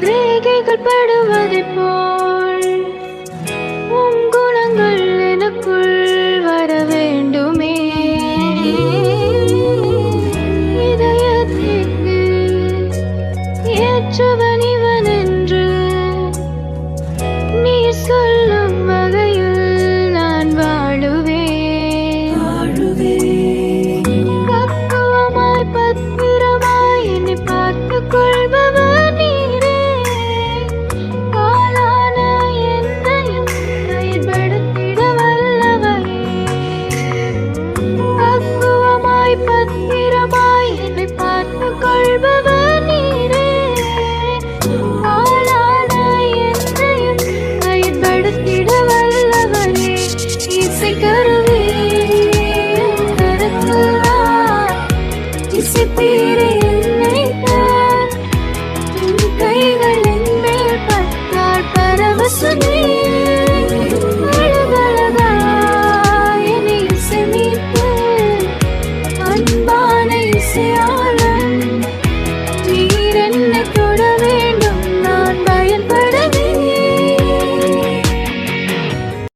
கண்ணில் ரேகைகள் படுவதைப் போல் உன் குணங்கள் எனக்குள் வர வேண்டுமே. இதயத்திற்கு ஏற்றவன் இவன் என்று நீ சொல்லும் வகையில் நான் வாழுவேன். பக்குவமாய் பத்திரமாய் என்னை பார்த்துக் கொள்பவர் நீரே. காலான என்னையும் செயல்படுத்திட வல்லவரே. பக்குவமாய் பத்திரமாய் என்னை பார்த்துக் கொள்பவர் நீரே. காலான என்னையும் செயல்படுத்திட வல்லவரே. இசைக்கருவி கருத்துள்ளார் இசைப்பி